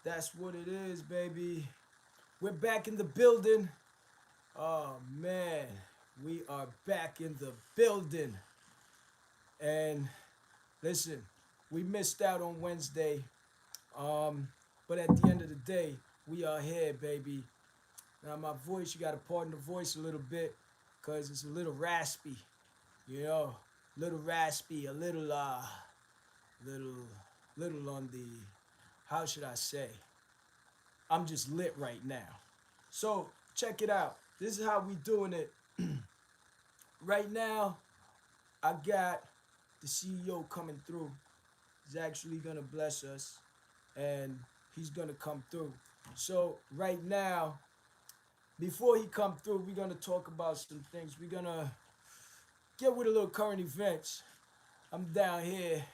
That's what it is, baby. We're back in the building. Oh man, we are back in the building. And listen, we missed out on Wednesday. Um, but at the end of the day, we are here, baby. Now my voice, you gotta pardon the voice a little bit, cause it's a little raspy. You know, little raspy, a little, little on the. How should I say? I'm just lit right now. So check it out. This is how we doing it. Right now, I got the CEO coming through. He's actually gonna bless us, and he's gonna come through. So right now, before he come through, we're gonna talk about some things. We're gonna get with a little current events. I'm down here,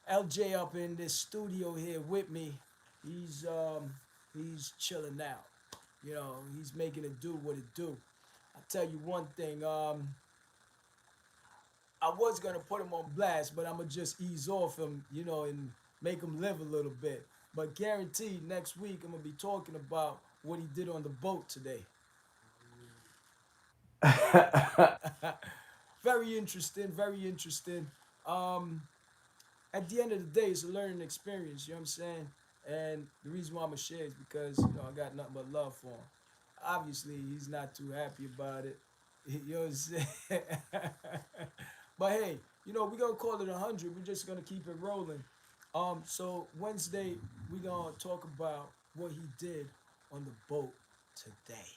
LJ up in this studio here with me. He's um he's chilling out. You know, he's making it do what it do. I tell you one thing. I was gonna put him on blast, but I'm gonna just ease off him, you know, and make him live a little bit. But guaranteed, next week I'm gonna be talking about what he did on the boat today. Very interesting, very interesting. Um, at the end of the day, it's a learning experience. You know what I'm saying? And the reason why I'm gonna share is because I got nothing but love for him. Obviously, he's not too happy about it. You know what I'm saying? But hey, we're gonna call it 100. We're just gonna keep it rolling. So Wednesday we're gonna talk about what he did on the boat today.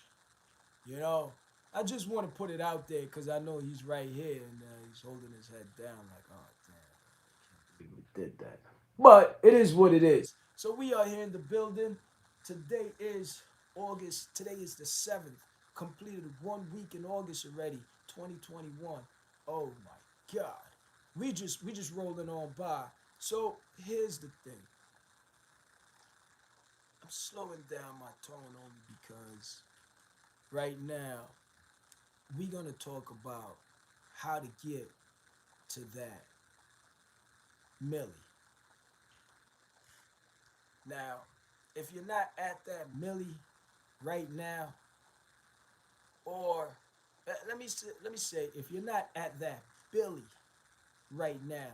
You know, I just want to put it out there because I know he's right here and he's holding his head down like, oh damn, I can't believe we did that. But it is what it is. So we are here in the building. Today is August. Today is the 7th. Completed 1 week in August already, 2021. Oh my God. We just rolling on by. So here's the thing. I'm slowing down my tone only because right now we're gonna talk about how to get to that millie. Now, if you're not at that millie right now, or let me say, if you're not at that Billy right now,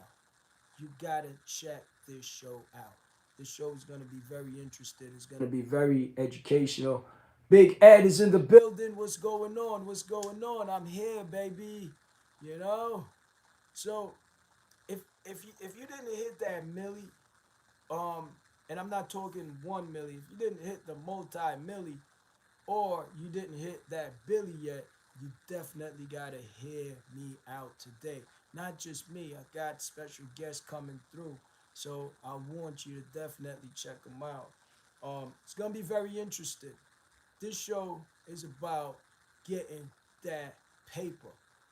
you gotta check this show out. This show is gonna be very interesting. It's gonna be very educational. Big Ed is in the building. What's going on? What's going on? I'm here, baby. You know. So if you didn't hit that millie, um, and I'm not talking 1 milli. If you didn't hit the multi milli, or you didn't hit that Billy yet, you definitely gotta hear me out today. Not just me, I got special guests coming through, so I want you to definitely check them out. It's gonna be very interesting. This show is about getting that paper.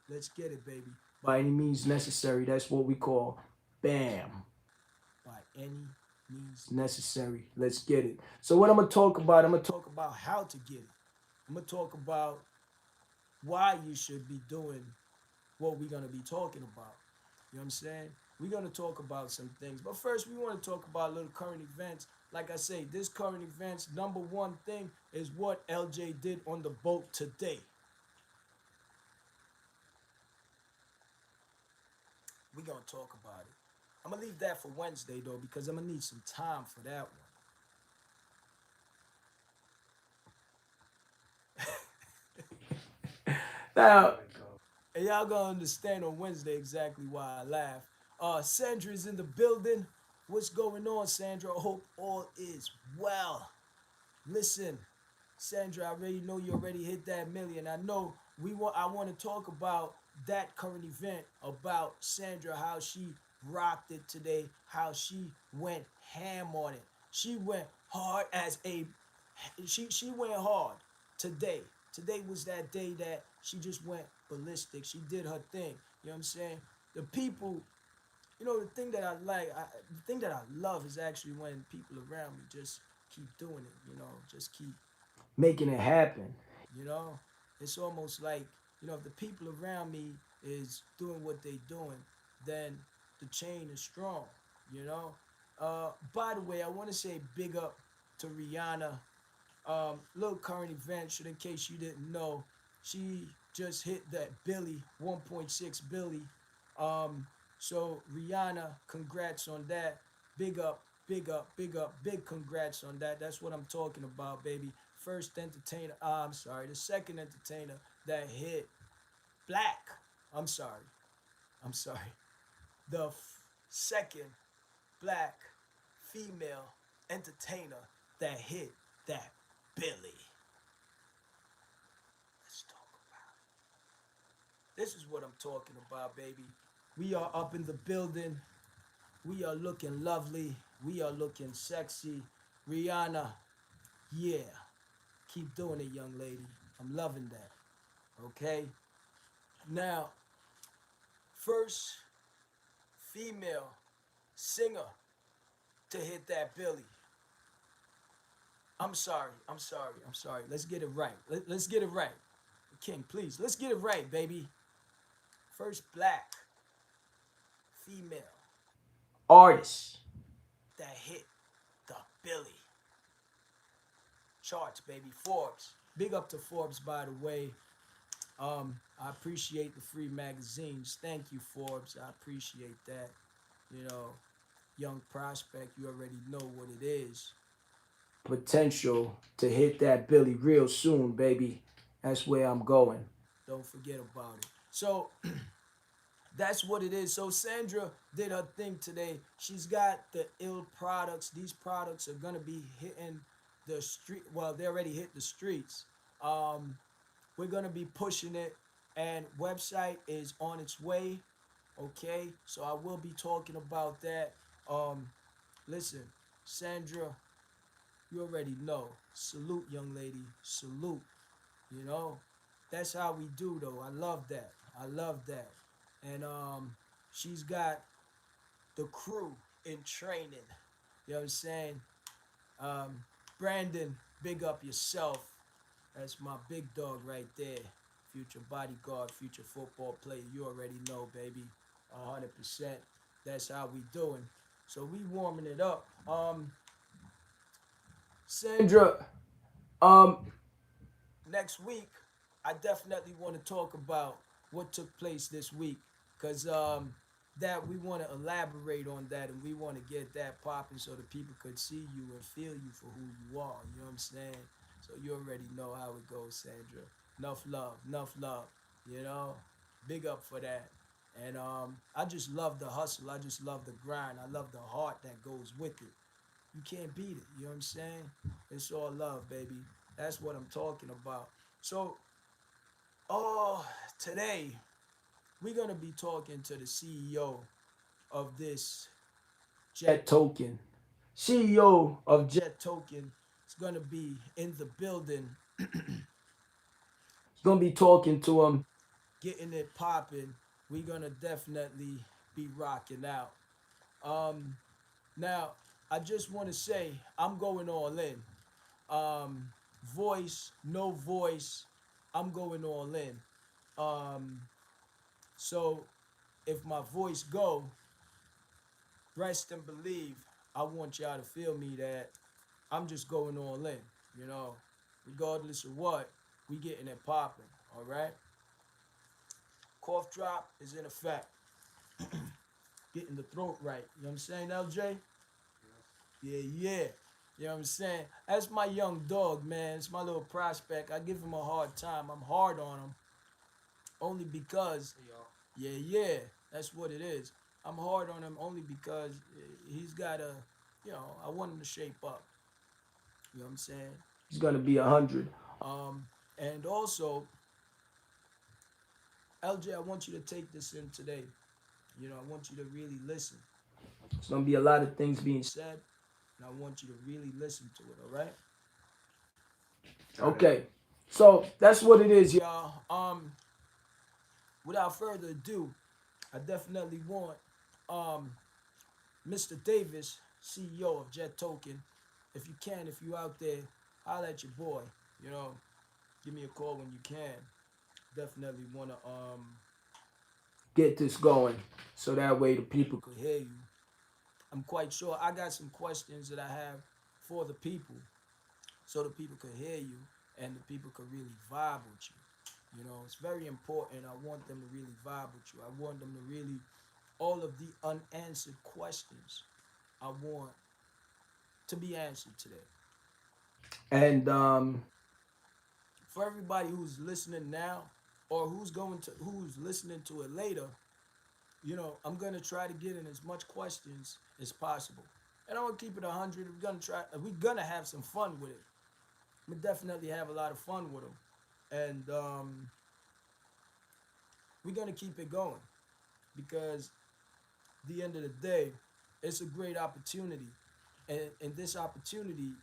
Let's get it, baby. By any means necessary. That's what we call BAM. By any means necessary. Let's get it. So what I'm gonna talk about how to get it. I'm gonna talk about why you should be doing what we're gonna be talking about. You know what I'm saying? We're gonna talk about some things, but first we want to talk about little current events. Like I say, this current events number one thing is what LJ did on the boat today. We're gonna talk about it. I'm gonna leave that for Wednesday though because I'm gonna need some time for that one. Now, and y'all gonna understand on Wednesday exactly why I laugh. Sandra is in the building. What's going on, Sandra? I hope all is well. Listen, Sandra, I already know you already hit that million. I know I want to talk about that current event about Sandra, how she rocked it today, how she went ham on it. She went hard as a she went hard today. Today was that day that she just went ballistic. She did her thing. You know what I'm saying? The people, the thing that the thing that I love is actually when people around me just keep doing it. Just keep making it happen. You know, it's almost like if the people around me is doing what they doing, then the chain is strong. You know. By the way, I want to say big up to Rihanna. Little current event, should in case you didn't know, she just hit that Billy 1.6 Billy. Um, so Rihanna, congrats on that. Big up, big up, big up, big congrats on that. That's what I'm talking about, baby. First entertainer. I'm sorry, the second entertainer that hit black. I'm sorry. I'm sorry. The second black female entertainer that hit that Billy. Let's talk about it. This is what I'm talking about, baby. We are up in the building. We are looking lovely. We are looking sexy. Rihanna, yeah. Keep doing it, young lady. I'm loving that. Okay? Now, first female singer to hit that Billy. I'm sorry. I'm sorry. I'm sorry. Let's get it right. Let's get it right. King, please. Let's get it right, baby. First black female artist that hit the Billy charts, baby. Forbes. Big up to Forbes, by the way. I appreciate the free magazines. Thank you, Forbes. I appreciate that. You know, young prospect, you already know what it is. Potential to hit that Billy real soon, baby. That's where I'm going. Don't forget about it. So that's what it is. So Sandra did her thing today. She's got the ill products. These products are gonna be hitting the street. Well, they already hit the streets. Um, we're gonna be pushing it, and website is on its way. Okay, so I will be talking about that. Um, listen, Sandra, you already know. Salute, young lady. Salute. You know, that's how we do, though. I love that. I love that. And she's got the crew in training. You know what I'm saying? Um, Brandon, big up yourself. That's my big dog right there. Future bodyguard, future football player. You already know, baby. 100%. That's how we doing. So we warming it up. Sandra, um, next week, I definitely want to talk about what took place this week, cause that we want to elaborate on that, and we want to get that popping so the people could see you and feel you for who you are. You know what I'm saying? So you already know how it goes, Sandra. Enough love, enough love. You know, big up for that. And I just love the hustle. I just love the grind. I love the heart that goes with it. You can't beat it. You know what I'm saying? It's all love, baby. That's what I'm talking about. So, oh, today we're gonna be talking to the CEO of this Jet Token. CEO of Jet Token is gonna be in the building. It's gonna be talking to him, getting it popping. We're gonna definitely be rocking out. Um, Now, I just want to say I'm going all in. Um, Voice, no voice, I'm going all in. Um, so if my voice go, rest and believe. I want y'all to feel me that I'm just going all in. You know, regardless of what, we getting it popping. All right. Cough drop is in effect. Getting the throat right. You know what I'm saying, LJ? Yeah, yeah. You know what I'm saying? That's my young dog, man. It's my little prospect. I give him a hard time. I'm hard on him only because, yeah, yeah, that's what it is. I'm hard on him only because he's got a, I want him to shape up. You know what I'm saying? He's gonna be 100. And also, LJ, I want you to take this in today. You know, I want you to really listen. There's gonna be a lot of things being said, and I want you to really listen to it. All right? Okay. So that's what it is, y'all. Without further ado, I definitely want um Mr. Davis, CEO of Jet Token. If you can, if you out there, holla at your boy. You know, give me a call when you can. Definitely wanna get this going so that way the people could hear you. I'm quite sure I got some questions that I have for the people, so the people could hear you and the people could really vibe with you. You know, it's very important. I want them to really vibe with you. I want them to really, all of the unanswered questions, I want to be answered today. And for everybody who's listening now, or who's listening to it later, you know, I'm gonna try to get in as much questions as possible. And I'm gonna keep it 100. We're gonna have some fun with it. We definitely have a lot of fun with them, and we're gonna keep it going because at the end of the day, it's a great opportunity, and this opportunity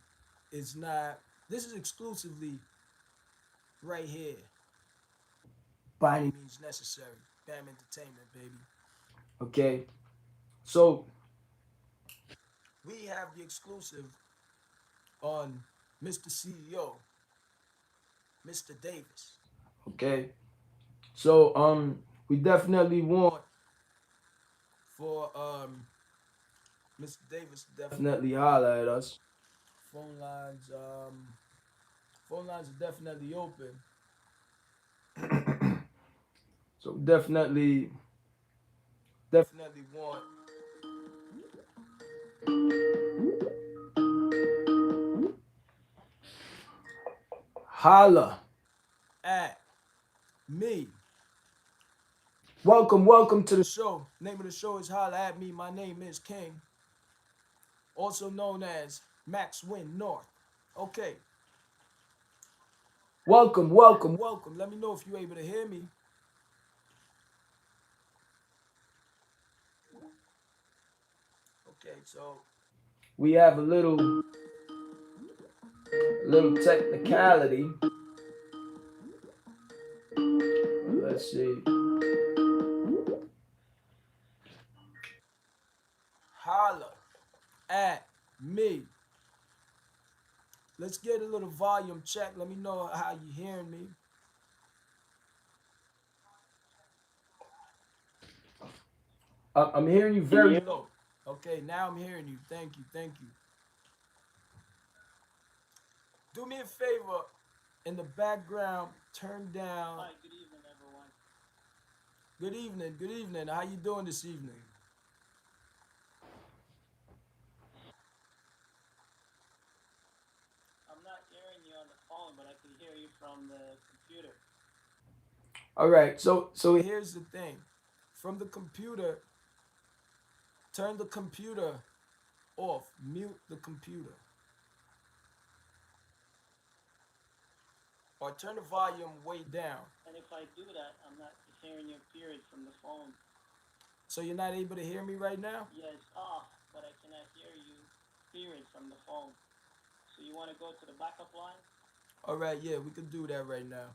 is not. This is exclusively right here, by any means necessary. Bam Entertainment, baby. Okay, so we have the exclusive on Mr. CEO, Mr. Davis. Okay, so we definitely want for Mr. Davis to definitely holler at us. Phone lines, phone lines are definitely open. So definitely want holla at me. Welcome to the show. Name of the show is Holla at Me. My name is King, also known as Max Win North. Okay, welcome. Let me know if you're able to hear me. Okay, so we have a little technicality. Let's see. Holla at me. Let's get a little volume check. Let me know how you hearing me. I'm hearing you very low. Okay, now I'm hearing you. Thank you. Do me a favor. In the background, turn down. Hi, good evening, everyone. Good evening. How you doing this evening? I'm not hearing you on the phone, but I can hear you from the computer. All right. So here's the thing. From the computer, turn the computer off. Mute the computer. Or turn the volume way down. And if I do that, I'm not hearing your period from the phone. So you're not able to hear me right now? Yeah, it's off, but I cannot hear you period from the phone. So you want to go to the backup line? All right, yeah, we can do that right now.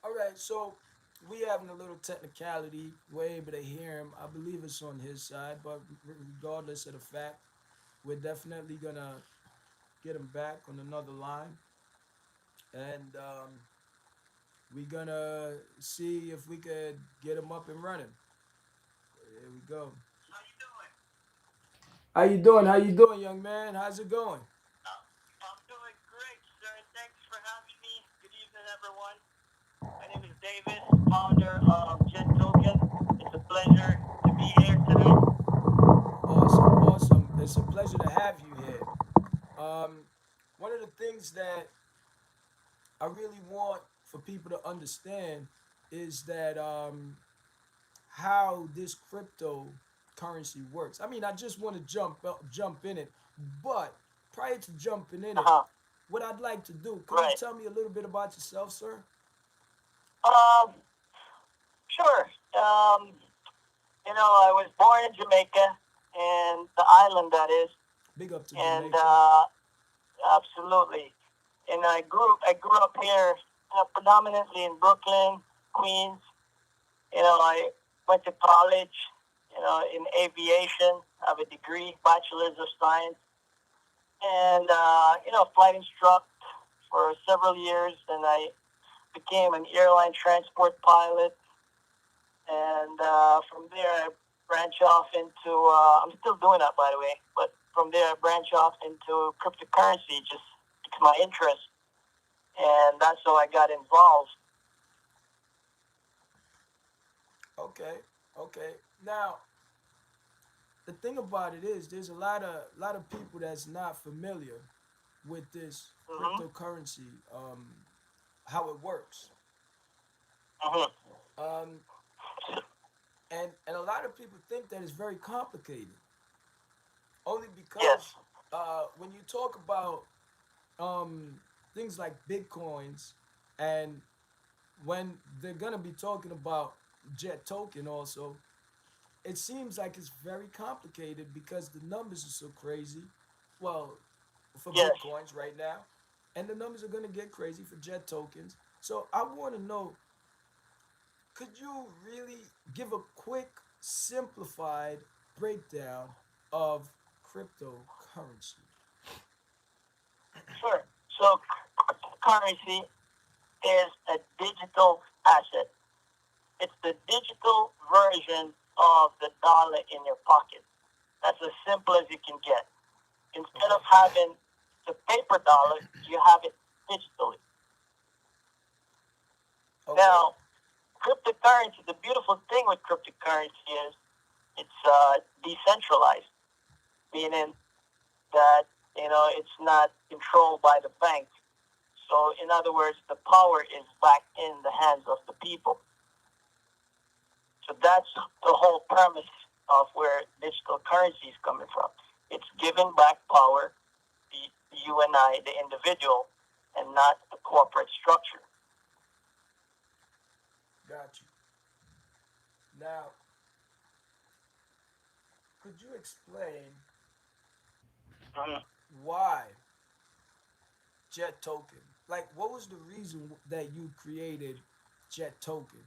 All right, so we having a little technicality. We're able to hear him. I believe it's on his side, but regardless of the fact, we're definitely gonna get him back on another line, and we're gonna see if we could get him up and running. Here we go. How you doing, young man? How's it going? I'm doing great, sir. Thanks for having me. Good evening, everyone. My name is Davis, founder of JETOKEN. It's a pleasure to be here today. Awesome. It's a pleasure to have you here. Um, one of the things that I really want for people to understand is that how this cryptocurrency works. I mean, I just want to jump in it, but prior to jumping in it, Uh-huh. what I'd like to do, could you Right. tell me a little bit about yourself, sir? Um, sure. I was born in Jamaica, and the island that is, Big up to and Jamaica. absolutely. And I grew up here, predominantly in Brooklyn, Queens. I went to college, in aviation. I have a degree, bachelor's of science, and flight instructor for several years. And I became an airline transport pilot. And from there, I branch off into. I'm still doing that, by the way. But from there, I branch off into cryptocurrency. Just it's my interest, and that's how I got involved. Okay, okay. Now, the thing about it is, there's a lot of people that's not familiar with this Mm-hmm. cryptocurrency, how it works, Mm-hmm. um, and a lot of people think that it's very complicated, only Yes. because when you talk about um, things like bitcoins, and when they're gonna be talking about jet token also, it seems like it's very complicated because the numbers are so crazy. Well, for Yes. bitcoins right now, and the numbers are gonna get crazy for jet tokens. So I want to know, could you really give a quick, simplified breakdown of cryptocurrency? Sure. So currency is a digital asset. It's the digital version of the dollar in your pocket. That's as simple as you can get. Instead Okay. of having the paper dollar, you have it digitally. Okay. Now, cryptocurrency, the beautiful thing with cryptocurrency is it's decentralized, meaning that it's not controlled by the bank. So, in other words, the power is back in the hands of the people. So that's the whole premise of where digital currency is coming from. It's giving back power to you and I, the individual, and not the corporate structure. Got you. Now, could you explain Mhm. why Jet Token? Like, what was the reason that you created Jet Token?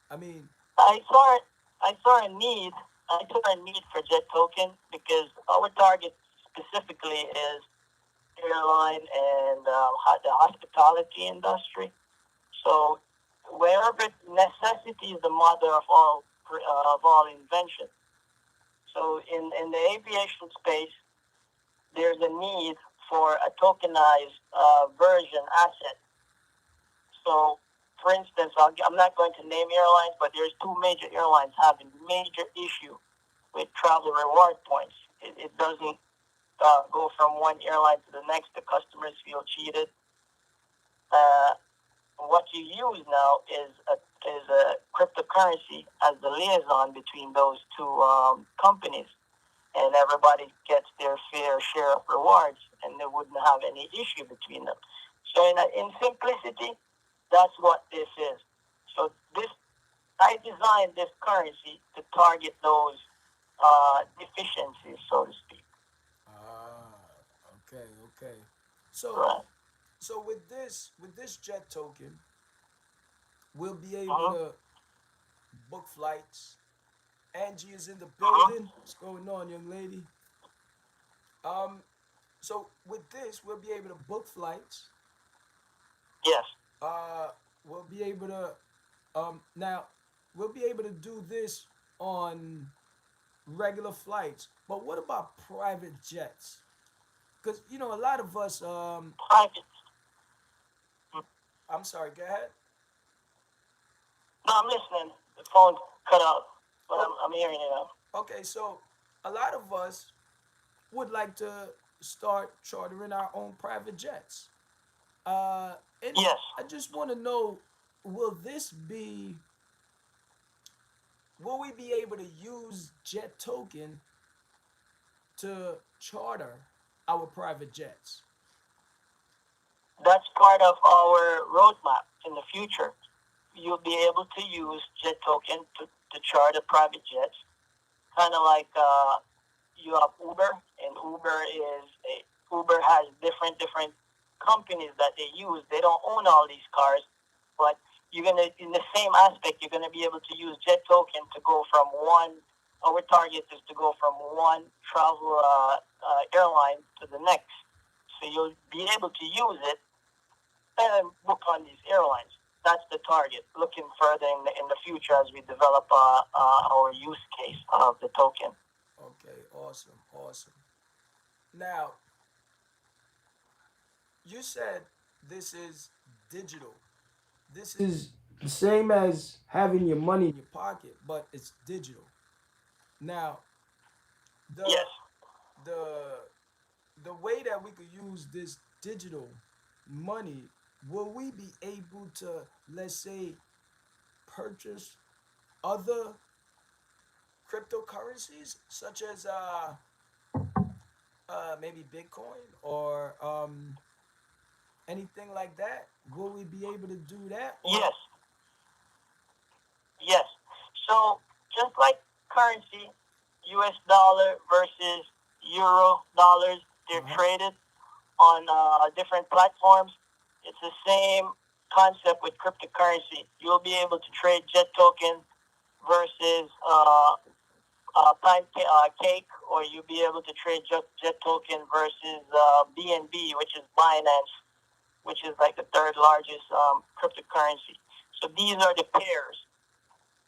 I mean, I saw it. I saw a need. I saw a need for Jet Token because our target specifically is airline and the hospitality industry. So wherever necessity is the mother of all invention. So in the aviation space, there's a need for a tokenized version asset. So, for instance, I'm not going to name airlines, but there's two major airlines having major issue with travel reward points. It doesn't go from one airline to the next. The customers feel cheated. Uh, what you use now is a cryptocurrency as the liaison between those two companies, and everybody gets their fair share of rewards, and they wouldn't have any issue between them. So, in simplicity, that's what this is. So, this I designed this currency to target those deficiencies, so to speak. ah, okay, okay. So, Right. with this Jet Token, we'll be able Mm-hmm. to book flights. Angie is in the Mm-hmm. building. What's going on, young lady? Um, so with this, we'll be able to book flights. Yes. Uh, we'll be able to now we'll be able to do this on regular flights. But what about private jets? Because a lot of us. Private. I'm sorry. Go ahead. No, I'm listening. The phone cut out, but Oh, I'm hearing you now. okay. So a lot of us would like to start chartering our own private jets. And Yes. I just want to know, will this be, will we be able to use Jet Token to charter our private jets? That's part of our roadmap in the future. You'll be able to use Jet Token to charter private jets, kind of like you have Uber, and Uber has different companies that they use. They don't own all these cars, but you're gonna in the same aspect, you're gonna be able to use Jet Token to go from one. Our target is to go from one travel airline to the next. So you'll be able to use it and book on these airlines. that's the target. Looking further in the future as we develop our use case of the token. Okay, awesome, awesome. Now, you said this is digital. This is the same as having your money in your pocket, but it's digital. Now, the Yes. the the way that we could use this digital money, will we be able to, let's say, purchase other cryptocurrencies such as maybe Bitcoin or anything like that? Will we be able to do that or? Yes. Yes. So just like currency, U.S. dollar versus euro dollars, they're Uh-huh. traded on different platforms. It's the same concept with cryptocurrency. You'll be able to trade Jet token versus cake, or you'll be able to trade Jet token versus BNB, which is Binance, which is like the third largest cryptocurrency. So these are the pairs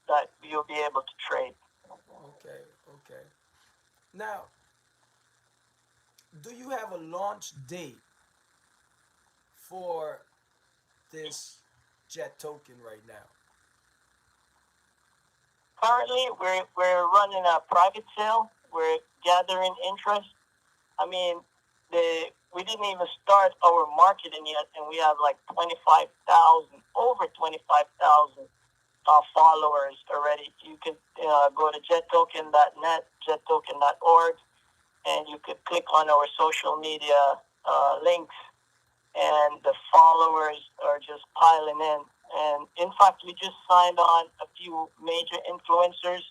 that you'll be able to trade. Okay, okay. Now, do you have a launch date for this jet token right now? Currently, we're running a private sale. We're gathering interest. I mean, we didn't even start our marketing yet, and we have like 25,000, over 25,000 followers already. You can go to jettoken.net, jettoken.org, and you could click on our social media links, and the followers are just piling in. And in fact, we just signed on a few major influencers.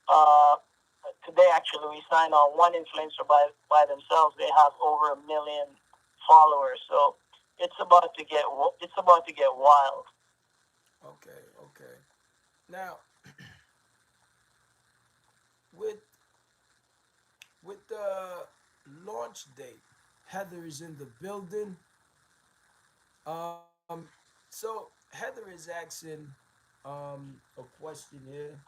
Uh, Today, actually, we signed on one influencer by themselves. They have over 1 million followers. So it's about to get wild. Okay, okay. Now, with the launch date, Heather is in the building. So Heather is asking a question here,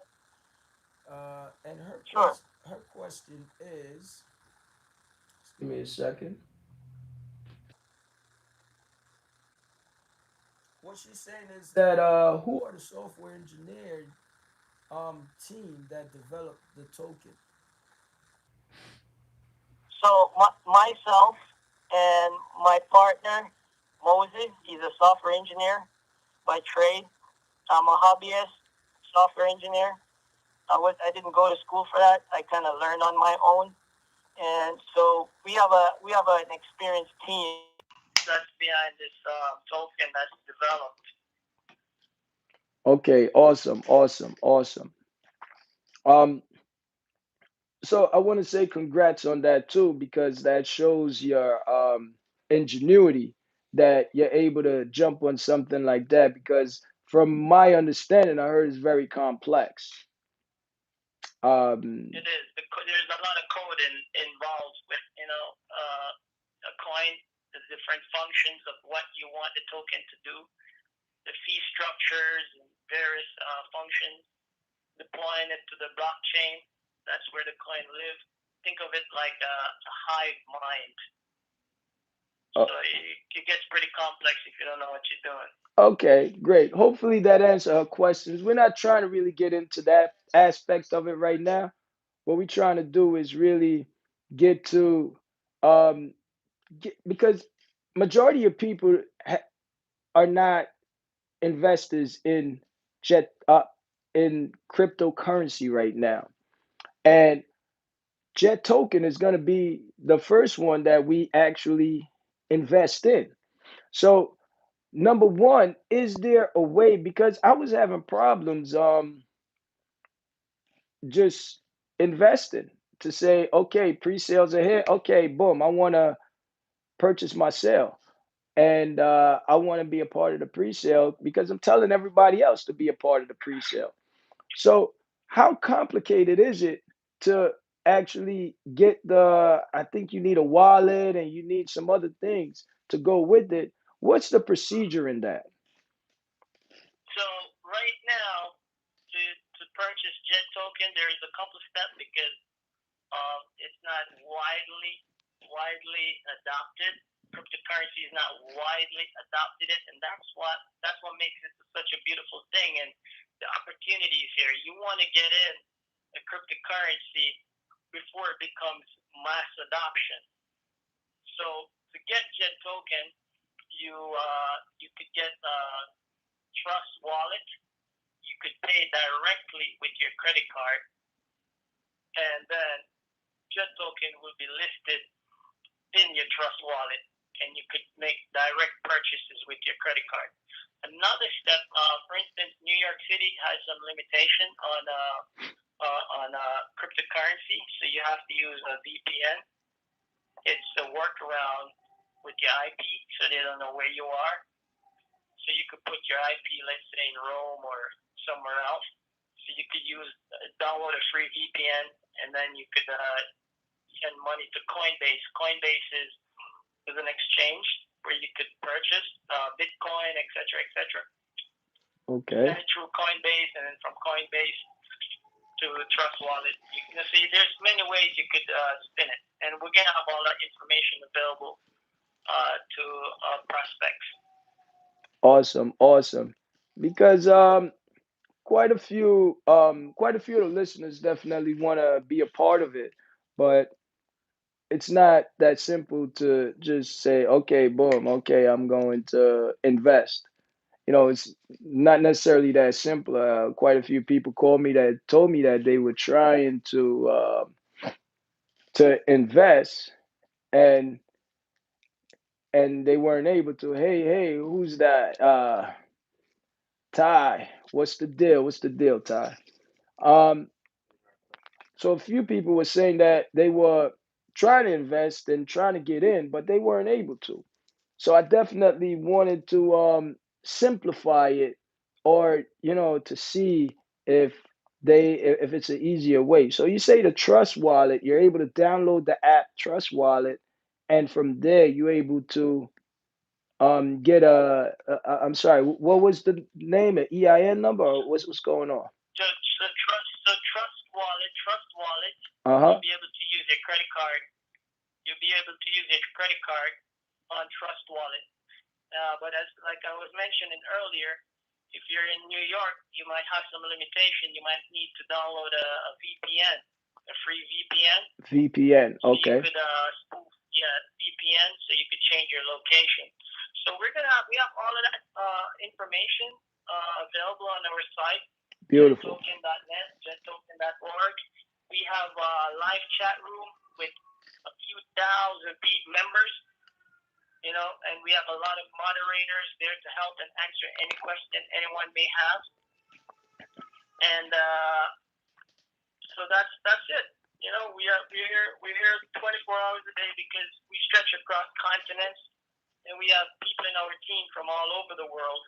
and Sure. her question is, just give me a second. What she's saying is that who are the software engineer team that developed the token? So myself and my partner Moses, he's a software engineer by trade. I'm a hobbyist software engineer. I didn't go to school for that. I kind of learned on my own, and so we have an experienced team that's behind this token that's developed. Okay, awesome, awesome, awesome. Um, so I want to say congrats on that too, because that shows your ingenuity that you're able to jump on something like that. Because from my understanding, I heard it's very complex. Um, It is. There's a lot of code involved with a coin, the different functions of what you want the token to do, the fee structures and various functions, deploying it to the blockchain. That's where the coin lives. Think of it like a hive mind. So uh, it gets pretty complex if you don't know what you're doing. okay, great. Hopefully that answers her questions. We're not trying to really get into that aspect of it right now. What we're trying to do is really get to um, because majority of people are not investors in jet in cryptocurrency right now, and jet token is going to be the first one that we actually invest in. So number one, is there a way, because I was having problems just investing, to say, okay, pre-sales are here, okay, boom, I want to purchase my sale, and I want to be a part of the pre-sale because I'm telling everybody else to be a part of the pre-sale. So how complicated is it to actually get the, I think you need a wallet and you need some other things to go with it. What's the procedure in that? Jet token, there is a couple steps because it's not widely adopted. Cryptocurrency is not widely adopted, and that's what makes it such a beautiful thing. And the opportunities here, you want to get in the cryptocurrency before it becomes mass adoption. So to get Jet token, you could get Trust Wallet. You could pay directly with your credit card, and then Jet token will be listed in your Trust Wallet, and you could make direct purchases with your credit card. Another step, for instance, New York City has some limitation on cryptocurrency, so you have to use a VPN. It's a workaround with your IP, so they don't know where you are. So you could put your IP, let's say in Rome or somewhere else. So you could download a free VPN, and then you could send money to Coinbase. Coinbase is an exchange where you could purchase Bitcoin, etc. Okay. Send it through Coinbase, and then from Coinbase to Trust Wallet. You see, there's many ways you could spin it, and we're gonna have all that information available to prospects. Awesome. Because quite a few of the listeners definitely want to be a part of it, but it's not that simple to just say, okay, boom, okay, I'm going to invest. It's not necessarily that simple. Quite a few people called me that told me that they were trying to invest, and they weren't able to. Hey, who's that? Ty, what's the deal? Ty? Um, so a few people were saying that they were trying to invest and trying to get in, but they weren't able to. So I definitely wanted to simplify it, or to see if if it's an easier way. So you say the Trust Wallet, you're able to download the app Trust Wallet, and from there you're able to get I'm sorry, what was the name? An EIN number, or what's going on? Trust Wallet. Uh-huh. You'll be able to use your credit card. You'll be able to use your credit card on Trust Wallet. But as like I was mentioning earlier, if you're in New York, you might have some limitation. You might need to download a VPN, a free VPN. VPN, okay. So you could spoof VPN, so you could change your location. So we have all of that information available on our site. Beautiful. JETOKEN.net, JETOKEN.org. We have a live chat room with a few thousand members, and we have a lot of moderators there to help and answer any question anyone may have. And so that's it. We're here 24 hours a day because we stretch across continents, and we have people in our team from all over the world.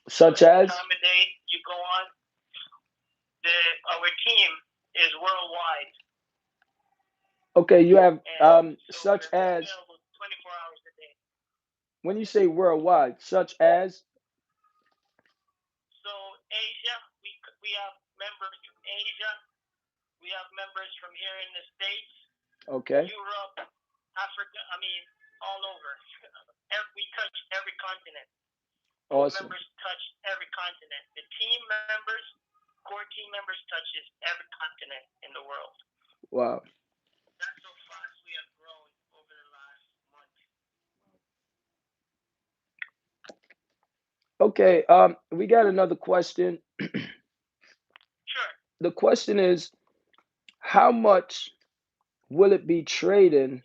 Such as? Time of day you go on, our team is worldwide. Okay, you have so such as 24 hours a day. When you say worldwide, such as? So Asia, we have members from Asia. We have members from here in the States. Okay. Europe, Africa. I mean, all over. We touch every continent. Awesome. Members touch every continent. The team members, core team members, touches every continent in the world. Wow. That's so fast we have grown over the last month. Okay. We got another question. Sure. The question is, how much will it be trading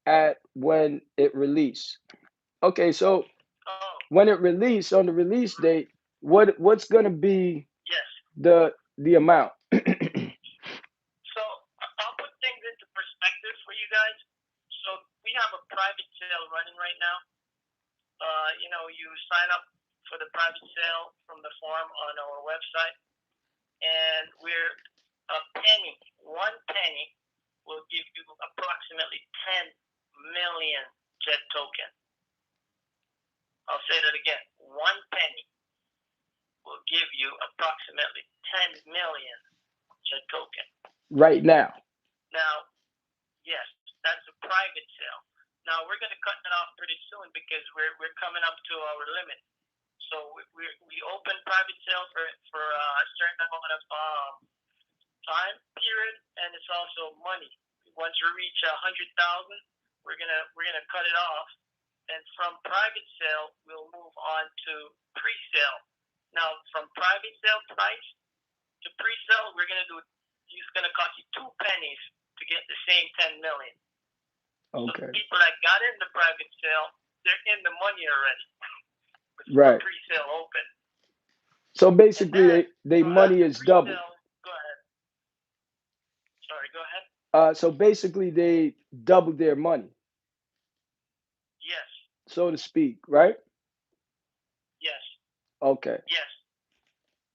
at when it release? Okay, so when it release, on the release date, what's gonna be the amount? So I'll put things into perspective for you guys. So we have a private sale running right now. You sign up for the private sale from the form on our website, and we're one penny will give you approximately 10 million Jet token. I'll say that again. 1 penny will give you approximately 10 million JETOKEN. right now? Now, yes, that's a private sale. Now we're going to cut that off pretty soon because we're coming up to our limit. So we open private sale for a certain amount of time period, and it's also money. Once we reach 100,000, we're gonna cut it off, and from private sale we'll move on to pre-sale. Now from private sale price to pre-sale, we're gonna do. It's gonna cost you 2 pennies to get the same 10 million. So Okay. people that got in the private sale, they're in the money already. It's the Right. pre-sale open. So And basically, then, they so money after is doubled. pre-sale, go ahead. Sorry, go ahead. So basically, they doubled their money, Yes, so to speak, right? yes, Okay. yes.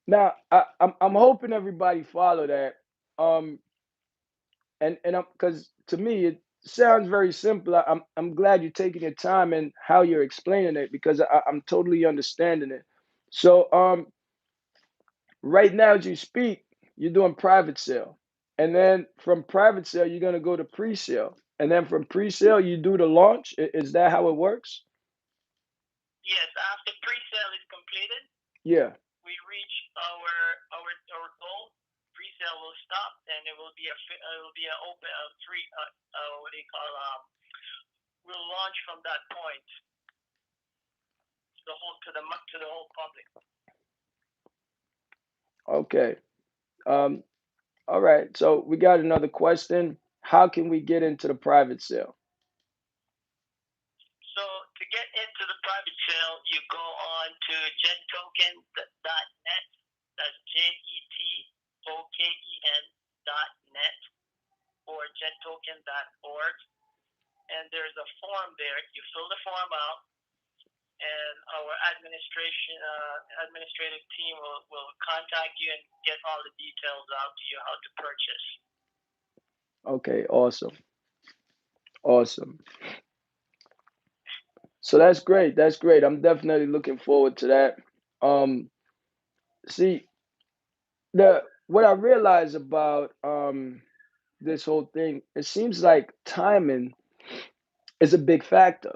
Now, I'm hoping everybody follow that. Um, and because to me it sounds very simple. I'm glad you're taking your time and how you're explaining it because I'm totally understanding it. So right now as you speak, you're doing private sale, and then from private sale you're gonna go to pre-sale, and then from pre-sale you do the launch. Is that how it works? Yes, after pre-sale is completed, Yeah. we reach our goal. Pre-sale will stop, and it will be an open free what do you call we'll launch from that point to the whole public. Okay. Um, all right. So we got another question. How can we get into the private sale? So to get into the private sale, you go on to jetoken.net. That's JETOKEN or jetoken.org. And there's a form there. You fill the form out, and our administrative team will contact you and get all the details out to you how to purchase. Okay. Awesome. Awesome. So that's great. That's great. I'm definitely looking forward to that. Um, see, the what I realize about this whole thing, it seems like timing is a big factor.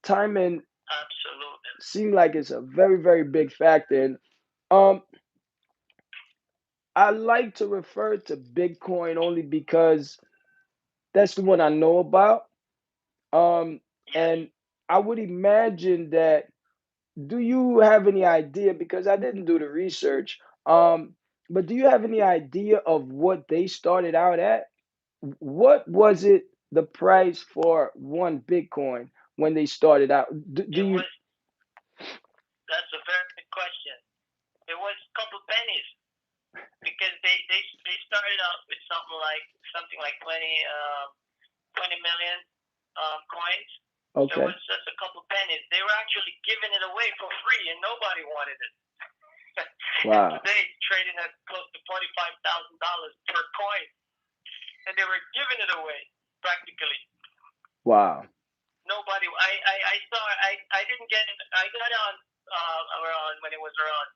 Timing Absolutely. seems like it's a very, very big factor. And um, I like to refer to Bitcoin only because that's the one I know about. Um, Yes. and I would imagine that. Do you have any idea? Because I didn't do the research. But do you have any idea of what they started out at? What was it the price for one Bitcoin when they started out? Do It you? was. That's a very good question. It was a couple pennies because they started out with something like 20 million coins. So it Okay. was just a couple pennies. They were actually giving it away for free, and nobody wanted it. And Wow. today it's trading at close to $45,000 per coin, and they were giving it away practically. Wow. Nobody. I saw. I didn't get it. I got on around when it was around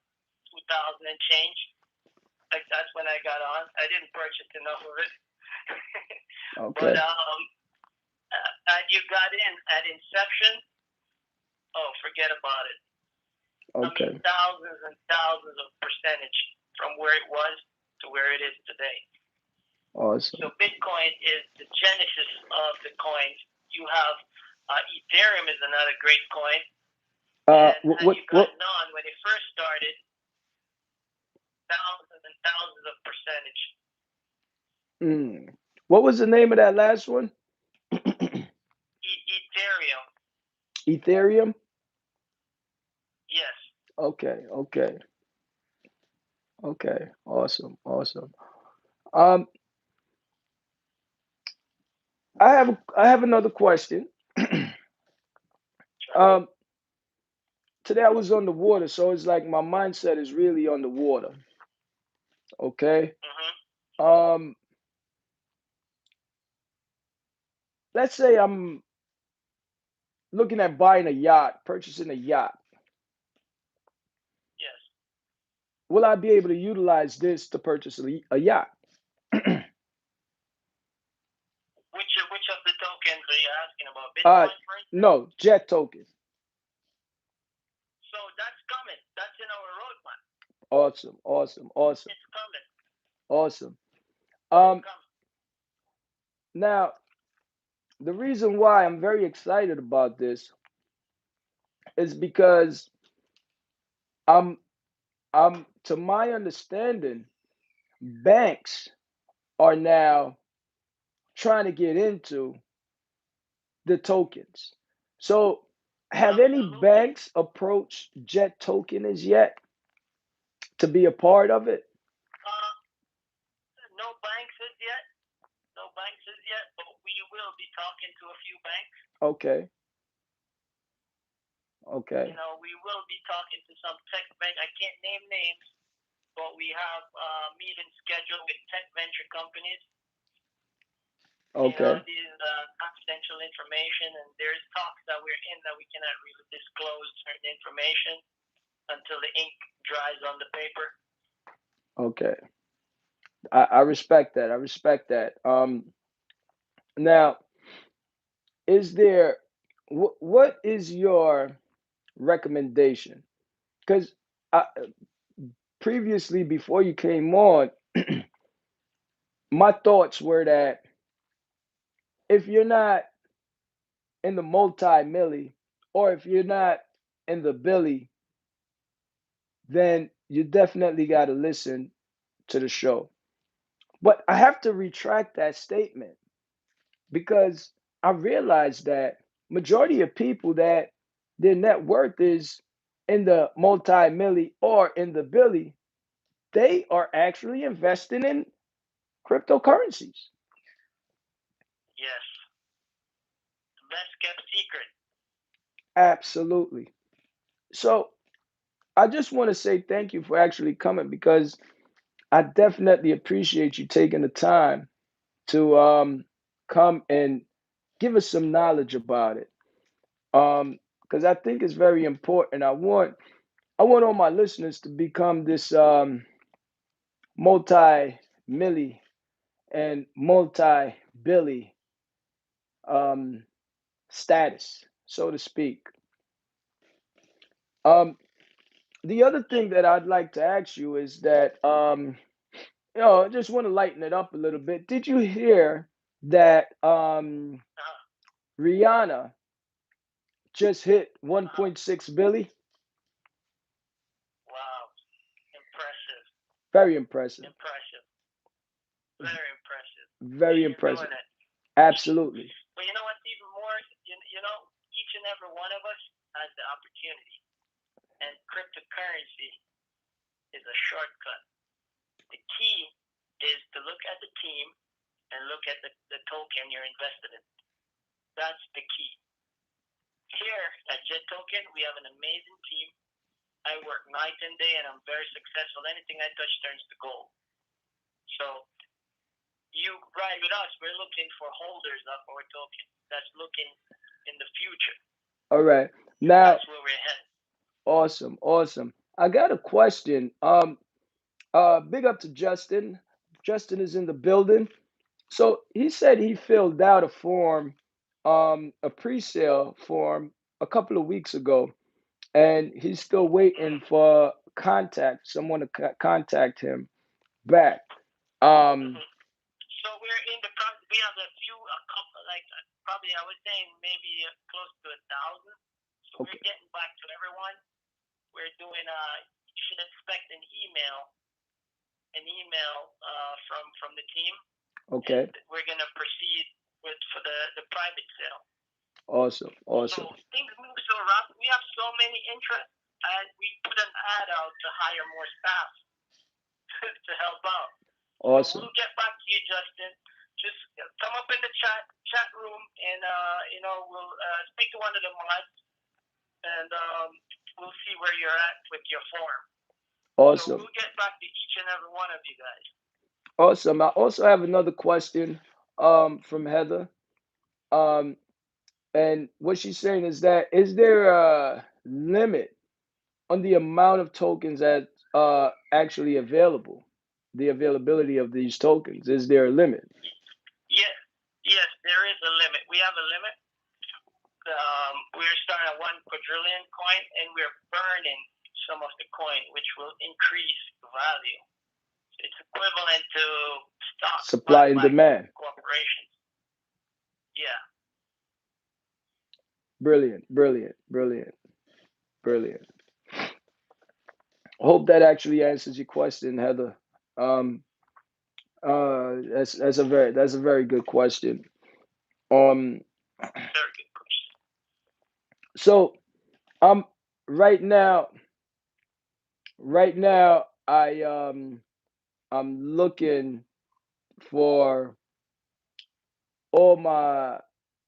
2000 and change. Like that's when I got on. I didn't purchase enough of it. But Okay. and you got in at inception. Oh, forget about it. I mean, Okay. thousands and thousands of percentage from where it was to where it is today. Awesome. So Bitcoin is the genesis of the coins. You have Ethereum is another great coin. And had you gotten on when it first started, thousands and thousands of percentage. What was the name of that last one? Ethereum, Ethereum. yes. Okay. Okay. Okay. Awesome. Awesome. Um, I have another question. um, Today I was on the water, so it's like my mindset is really on the water. Okay. Mm-hmm. Um, let's say I'm looking at buying a yacht, purchasing a yacht. Yes. will I be able to utilize this to purchase a yacht? Which of the tokens are you asking about? uh, Bitcoin, for instance? no, Jet token. So that's coming. That's in our roadmap. Awesome, awesome, awesome, It's coming. awesome. It's Um, coming. now the reason why I'm very excited about this is because I'm to my understanding, banks are now trying to get into the tokens. So, have any Absolutely. banks approached Jet Token as yet to be a part of it? Uh, no banks as yet. No banks as yet, but we will be talking to a few banks. Okay, You okay, know, we will be talking to some tech bank. I can't name names, but we have meetings scheduled with tech venture companies. You know, okay, these confidential information, and there's talks that we're in that we cannot really disclose certain information until the ink dries on the paper. okay. I respect that. I respect that. Now, is there what is your recommendation? Because previously, before you came on, my thoughts were that if you're not in the multi-milli, or if you're not in the billy, then you definitely got to listen to the show. But I have to retract that statement because I realized that majority of people that their net worth is in the multi-milli or in the billy, they are actually investing in cryptocurrencies. Yes, best kept secret. Absolutely. So I just want to say thank you for actually coming because I definitely appreciate you taking the time to come and give us some knowledge about it. Because I think it's very important. I want all my listeners to become this multi milli and multi billy um, status, so to speak. Um, the other thing that I'd like to ask you is that I just want to lighten it up a little bit. Did you hear that Uh, Rihanna just hit uh, 1.6 billion? wow, impressive, Very impressive. impressive, very impressive. Very She's impressive. doing it. Absolutely. But you know what's even more? You know, each and every one of us has the opportunity, and cryptocurrency is a shortcut. The key is to look at the team and look at the token you're invested in. That's the key. Here at Jet Token, we have an amazing team. I work night and day, and I'm very successful. Anything I touch turns to gold. So you ride with us. We're looking for holders of our token that's looking in the future. All right. Now, That's where we're headed. awesome, awesome. I got a question. Big up to Justin. Justin is in the building. So he said he filled out a form, a pre-sale form a couple of weeks ago, and he's still waiting Mm-hmm. for someone to contact him back. Um, Mm-hmm. So we're in the process. We have a few, a couple, like probably I was saying maybe close to 1,000. So we're okay, getting back to everyone. We're doing. You should expect an email from the team, and okay, we're gonna proceed with for the private sale. awesome, So awesome, things move so rapid. We have so many interests, and we put an ad out to hire more staff to help out. So awesome, we'll get back to you, Justin. Just come up in the chat room, and we'll speak to one of the mods, and we'll see where you're at with your form. So awesome, we'll get back to each and every one of you guys. awesome. I also have another question from Heather. Um, and what she's saying is that is there a limit on the amount of tokens that actually available? The availability of these tokens, is there a limit? Yes, yes, there is a limit. We have a limit. We're starting at 1 quadrillion coin, and we're burning some of the coin, which will increase the value. It's equivalent to stock Supply and buyback demand. corporations. Yeah. Brilliant, brilliant, brilliant, brilliant. Hope that actually answers your question, Heather. Um, that's a very good question. Um, Very good question. so um, right now, right now, I'm looking for all my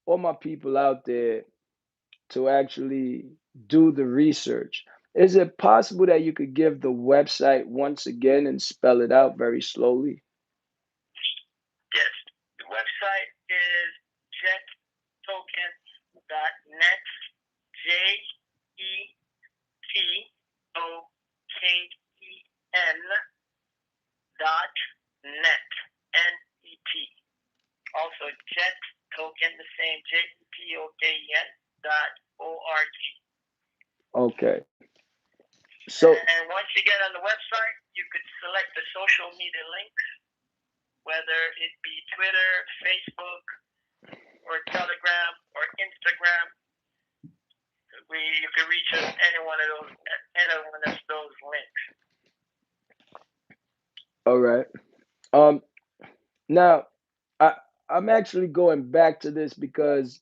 all my people out there to actually do the research. Is it possible that you could give the website once again and spell it out very slowly? Yes. The website is jetoken.net. JETOKEN dot net. NET. Also Jet Token, the same JETOKEN .org. Okay. So, And once you get on the website, you could select the social media links, whether it be Twitter, Facebook, or Telegram, or Instagram. You can reach us any one of those links. all right. Um, now I I'm actually going back to this because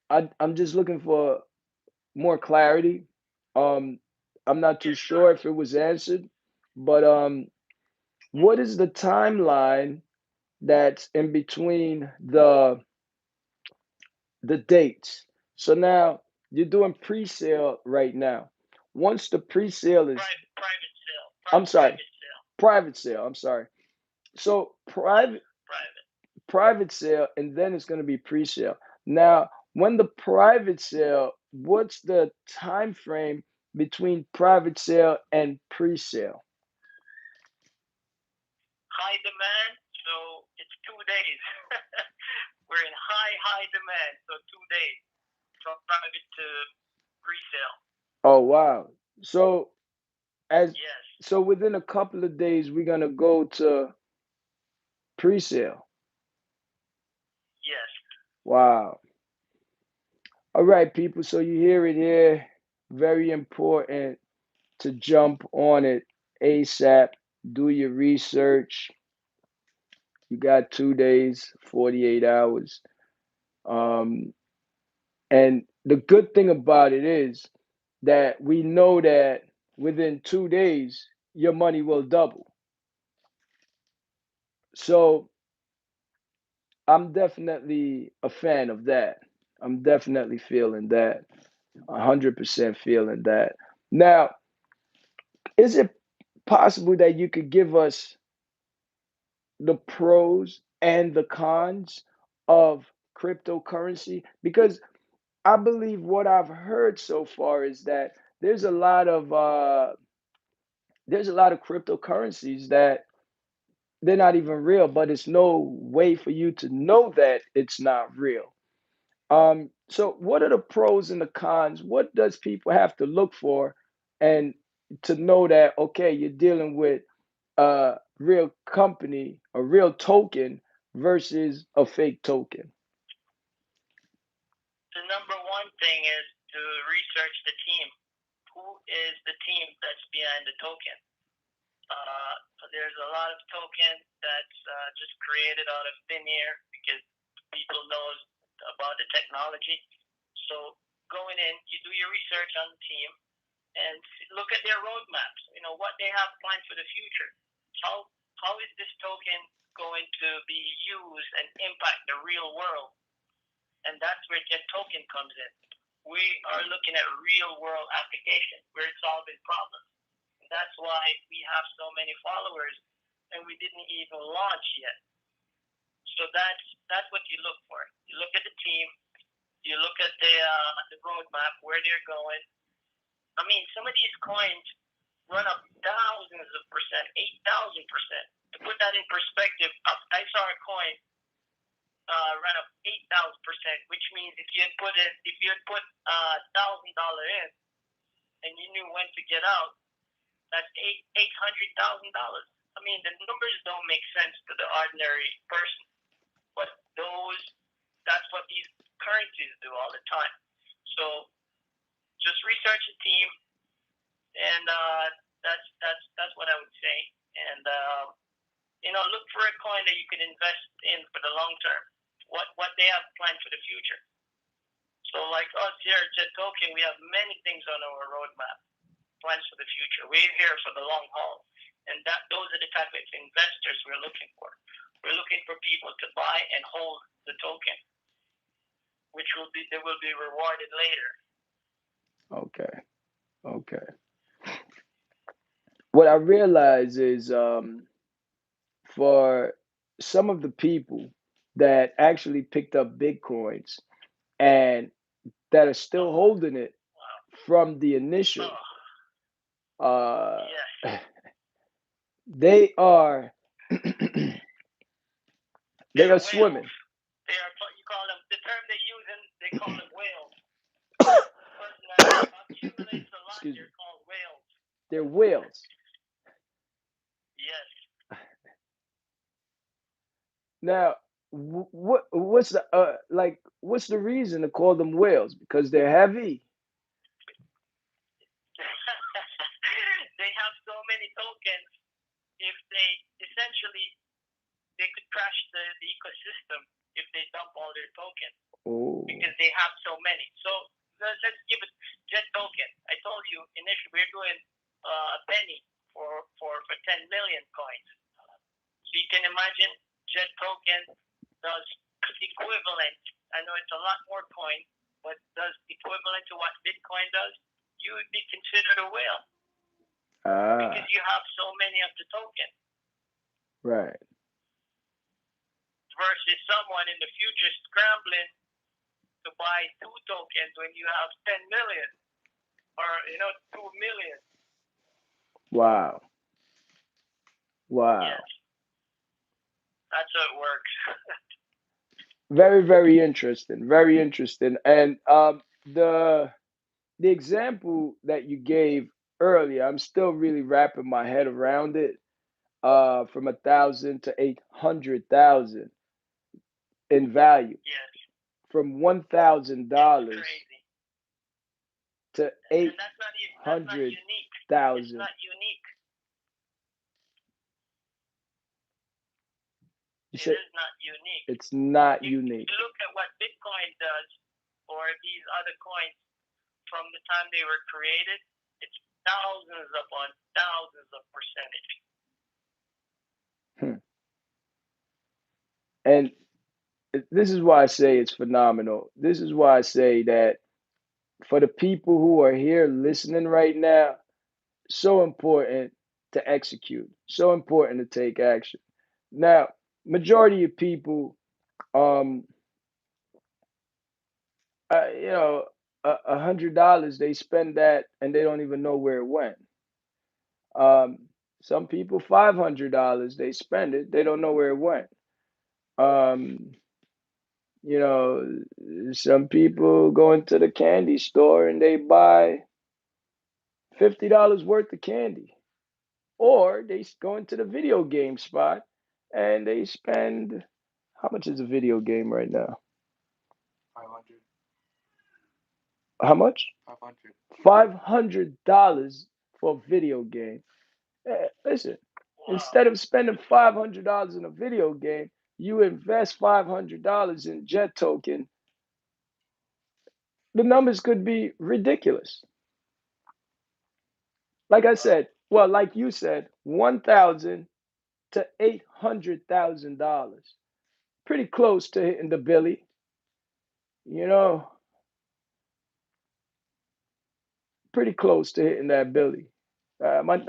I'm just looking for more clarity. Um, I'm not too Yes, sure if it was answered, but what is the timeline that's in between the dates? So now you're doing pre-sale right now. Once the pre-sale is, private sale. I'm sorry, Private sale. private sale. I'm sorry. So Private. private sale, and then it's going to be pre-sale. Now, when the private sale, what's the time frame between private sale and pre-sale? High demand, so it's 2 days. We're in high demand, so 2 days from private to pre-sale. Oh wow. So as Yes, so within a couple of days we're going to go to pre-sale. yes. Wow. All right, people. So you hear it here. Very important to jump on it ASAP. Do your research. You got 2 days, 48 hours. Um, and the good thing about it is that we know that within 2 days, your money will double. So I'm definitely a fan of that. I'm definitely feeling that. 100% feeling that. Now, is it possible that you could give us the pros and the cons of cryptocurrency? Because I believe what I've heard so far is that there's a lot of cryptocurrencies that they're not even real, but it's no way for you to know that it's not real. So what are the pros and the cons? What does people have to look for and to know that okay, you're dealing with a real company, a real token versus a fake token? The number one thing is to research the team. Who is the team that's behind the token? There's a lot of tokens that's just created out of thin air because people knows about the technology. So going in, you do your research on the team and look at their roadmaps. You know what they have planned for the future. How how is this token going to be used and impact the real world? And that's where Jet Token comes in. We are looking at real world applications. We're solving problems. And that's why we have so many followers and we didn't even launch yet. So that's what you look for. You look at the team, you look at the roadmap, where they're going. I mean, some of these coins, run up thousands of percent, 8,000%. To put that in perspective, I saw a coin run up 8,000%, which means if you had put $1,000 in and you knew when to get out, that's $800,000. I mean, the numbers don't make sense to the ordinary person, but that's what these currencies do all the time. So just research the team, and that's what I would say. And look for a coin that you can invest in for the long term. What they have planned for the future. So like us here at JETOKEN, we have many things on our roadmap, plans for the future. We're here for the long haul, and those are the type of investors we're looking for. We're looking for people to buy and hold the token, which they will be rewarded later. Okay. Okay. What I realize is for some of the people that actually picked up Bitcoins and that are still holding it from the initial, Yes. they are they are They're swimming. whales. You call them, the term they use, they call them whales. The person that accumulates a lot, Excuse me. they're called whales. They're whales. Yes. Now, what's the what's the reason to call them whales? Because they're heavy. They have so many tokens. If they essentially they could crash the ecosystem if they dump all their tokens. Oh. Because they have so many. So let's give it JETOKEN. I told you initially we're doing a penny for 10 million coins. So you can imagine JETOKEN does equivalent. I know it's a lot more coin, but does equivalent to what Bitcoin does. You would be considered a whale because you have so many of the token. Right. Versus someone in the future scrambling to buy 2 tokens when you have 10 million or 2 million. Wow. Wow. Yes. That's how it works. Very, very interesting. Very interesting. And the example that you gave earlier, I'm still really wrapping my head around it. From 1,000 to 800,000 in value. Yes. From $1,000 to That's not unique. It's 800,000. not unique. You It said is not unique. it's not If unique. you look at what Bitcoin does or these other coins from the time they were created, it's thousands upon thousands of percentage. And this is why I say it's phenomenal. This is why I say that for the people who are here listening right now, so important to execute, so important to take action. Now, majority of people, um, $100 they spend that and they don't even know where it went. Some people $500 they spend it, they don't know where it went. Um, you know, some people go into the candy store and they buy $50 worth of candy. Or they go into the video game spot and they spend, how much is a video game right now? 500. How much? 500. $500 for a video game. Listen, instead of spending $500 in a video game, you invest $500 in JETOKEN. The numbers could be ridiculous. Like I said, well, like you said, $1,000 to $800,000. Pretty close to hitting the Billy. You know, pretty close to hitting that Billy. I'm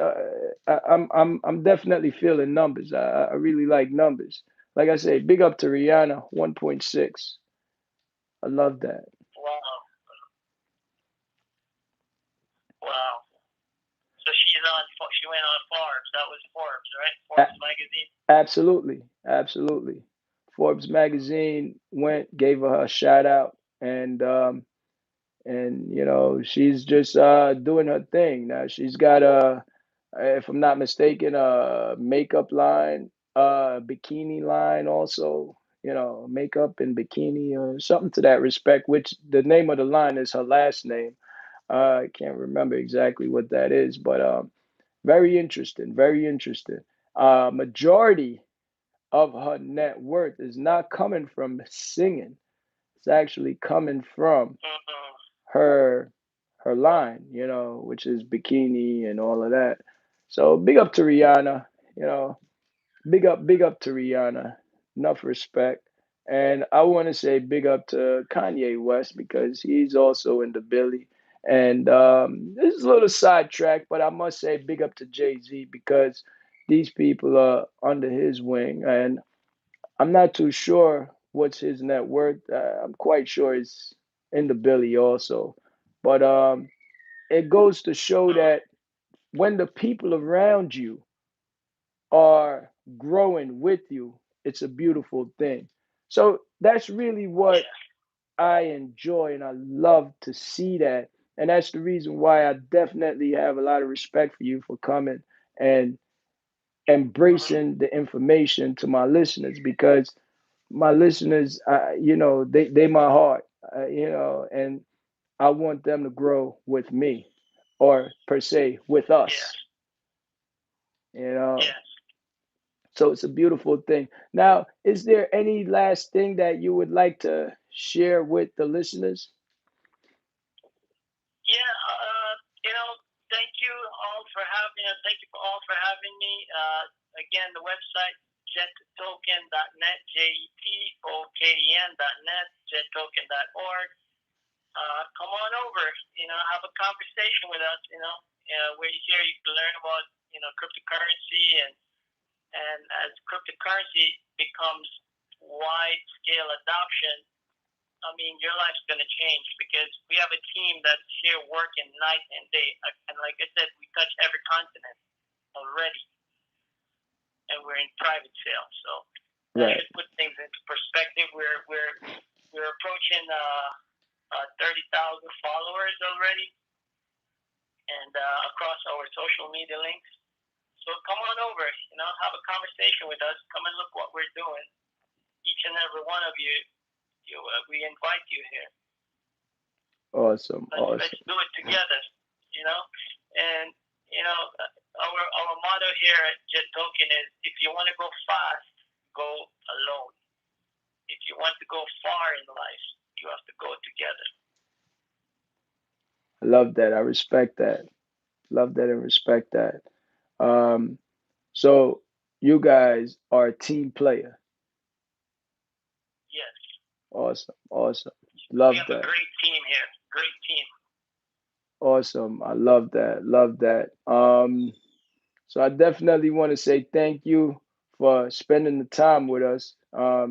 definitely feeling numbers. I really like numbers. Like I say, big up to Rihanna, 1.6. I love that. Wow. Wow. So she she's on. She went on Forbes. That was Forbes, right? A- Forbes magazine. absolutely, absolutely. Forbes magazine gave her a shout out, and you know she's just doing her thing now. She's got a, if I'm not mistaken, a makeup line, bikini line also. You know, makeup and bikini or something to that respect. Which the name of the line is her last name. I can't remember exactly what that is, but very interesting. Very interesting. Majority of her net worth is not coming from singing. It's actually coming from Mm-hmm. her her line, you know, which is bikini and all of that. So big up to Rihanna, you know, big up to Rihanna. Enough respect. And I want to say big up to Kanye West because he's also in the Billy. And this is a little sidetrack, but I must say big up to Jay-Z because these people are under his wing. And I'm not too sure what's his net worth. I'm quite sure it's in the Billy also. But it goes to show that when the people around you are growing with you, it's a beautiful thing. So that's really what Yeah. I enjoy and I love to see that. And that's the reason why I definitely have a lot of respect for you for coming and Mm-hmm. embracing the information to my listeners because my listeners, you know, they my heart, you know, and I want them to grow with me, or per se with Yeah. us, you know. Yeah. So it's a beautiful thing. Now, is there any last thing that you would like to share with the listeners? Yeah. You know, thank you all for having us. Thank you all for having me. Again, the website jetoken.net, jetoken.net, jetoken.org. Come on over. You know, have a conversation with us. You know, we're here. You can learn about cryptocurrency and as cryptocurrency becomes wide scale adoption, I mean, your life's going to change because we have a team that's here working night and day. And like I said, we touch every continent already, and we're in private sale. So that Right. should put things into perspective. We're approaching 30,000 followers already, and across our social media links. So come on over, have a conversation with us. Come and look what we're doing. Each and every one of you, we invite you here. Awesome. Let's Awesome. do it together, you know. And our motto here at Jet Token is: if you want to go fast, go alone. If you want to go far in life, you have to go together. I love that. I respect that. Love that and respect that. Um, so you guys are a team player. Yes, Awesome. Awesome. we Love have a that. great team here. Great team. Awesome. I love that. Love that. So I definitely want to say thank you for spending the time with us. I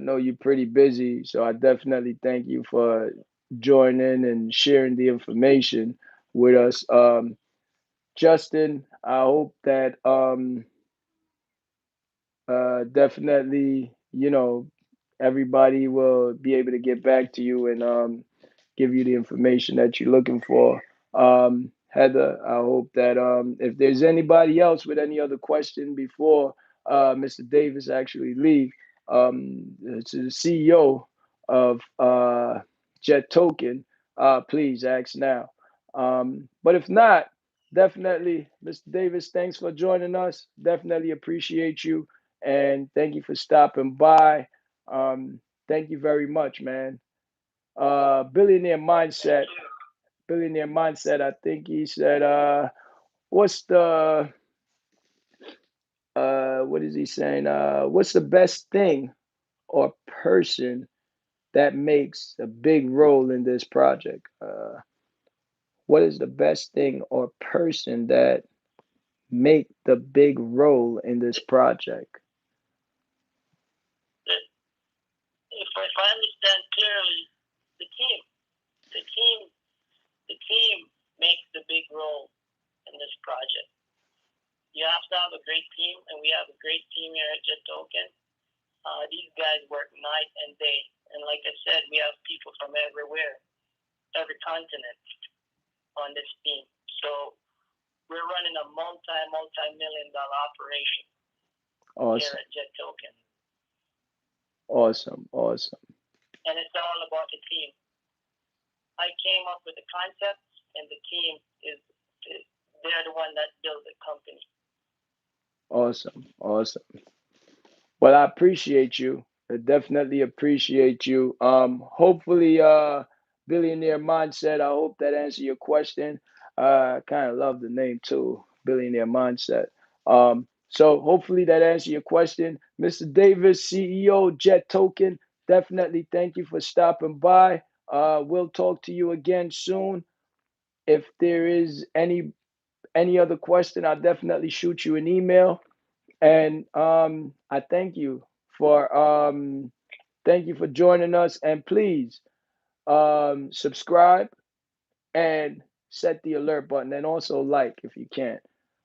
know you're pretty busy, so I definitely thank you for joining and sharing the information with us. Justin, I hope that definitely, you know, everybody will be able to get back to you and give you the information that you're looking for. Heather, I hope that if there's anybody else with any other question before Mr. Davis actually leave, to the CEO of Jet Token, please ask now. But if not, definitely, Mr. Davis, thanks for joining us. Definitely appreciate you. And thank you for stopping by. Thank you very much, man. Billionaire Thank mindset. you. Billionaire mindset. I think he said, "What's the what is he saying? What's the best thing or person that makes a big role in this project? What is the best thing or person that make the big role in this project?" If I understand clearly, the team, the team, the team makes the big role, and in this project. You have to have a great team, and we have a great team here at JETOKEN. These guys work night and day, and like I said, we have people from everywhere, every continent on this team. So we're running a multi-million dollar operation here Awesome. at JETOKEN, Awesome. Awesome. and it's all about the team. I came up with the concept, and the team is they're the one that built the company. Awesome. Awesome. Well, I appreciate you. I definitely appreciate you. Hopefully, billionaire mindset. I hope that answered your question. I kind of love the name too, billionaire mindset. So hopefully that answered your question, Mr. Davis, CEO, Jet Token. Definitely thank you for stopping by. We'll talk to you again soon. If there is any other question, I'll definitely shoot you an email. And I thank you for joining us. And please subscribe and set the alert button, and also like if you can.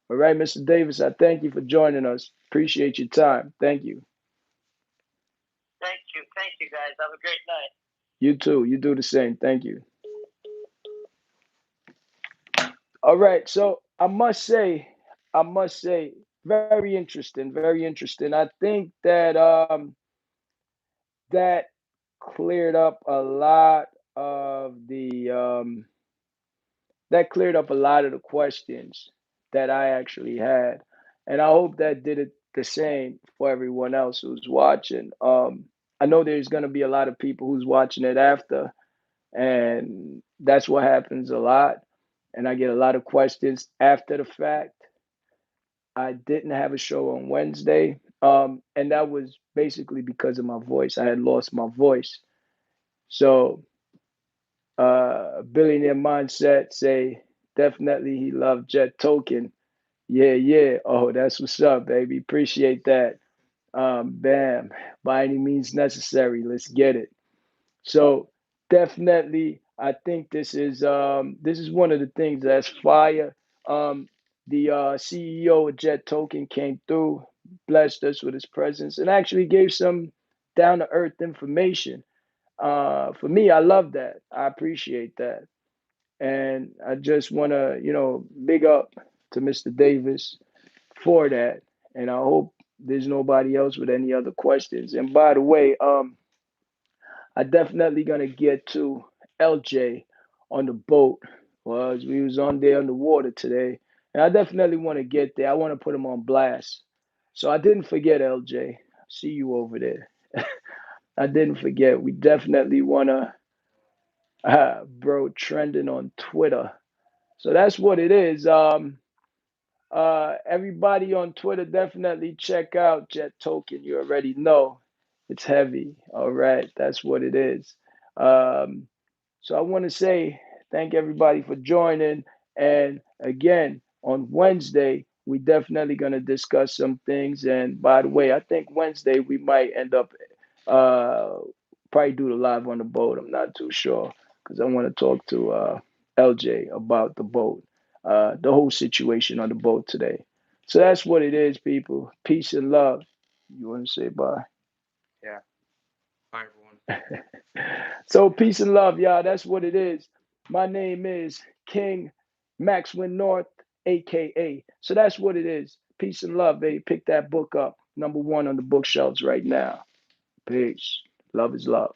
All right, Mr. Davis, I thank you for joining us. Appreciate your time. Thank you. Thank you. Thank you, guys. Have a great night. You too. You do the same. Thank you. All right. So I must say, very interesting. Very interesting. I think that cleared up a lot of the that cleared up a lot of the questions that I actually had. And I hope that did it the same for everyone else who's watching. I know there's going to be a lot of people who's watching it after, and that's what happens a lot. And I get a lot of questions after the fact. I didn't have a show on Wednesday, and that was basically because of my voice. I had lost my voice. So billionaire mindset say definitely he loved Jet Token. Yeah, yeah. Oh, that's what's up, baby. Appreciate that. Bam. By any means necessary. Let's get it. So definitely, I think this is one of the things that's fire. Um, the CEO of Jet Token came through, blessed us with his presence, and actually gave some down to earth information. For me, I love that. I appreciate that. And I just want to, big up to Mr. Davis for that. And I hope there's nobody else with any other questions. And by the way, I definitely gonna get to LJ on the boat. Was we was on there on the water today, and I definitely want to get there. I want to put him on blast. So I didn't forget LJ. See you over there. I didn't forget. We definitely wanna, bro, trending on Twitter. So that's what it is. Everybody on Twitter, definitely check out Jet Token. You already know it's heavy. All right, that's what it is. Um, so I want to say thank everybody for joining. And again, on Wednesday, we definitely gonna discuss some things. And by the way, I think Wednesday we might end up uh, probably do the live on the boat. I'm not too sure because I want to talk to LJ about the boat, the whole situation on the boat today. So that's what it is, people. Peace and love. You want to say bye? Yeah. Bye, everyone. So peace and love, y'all. That's what it is. My name is King Maxwell North, aka. So that's what it is. Peace and love, baby. Pick that book up. Number one on the bookshelves right now. Peace. Love is love.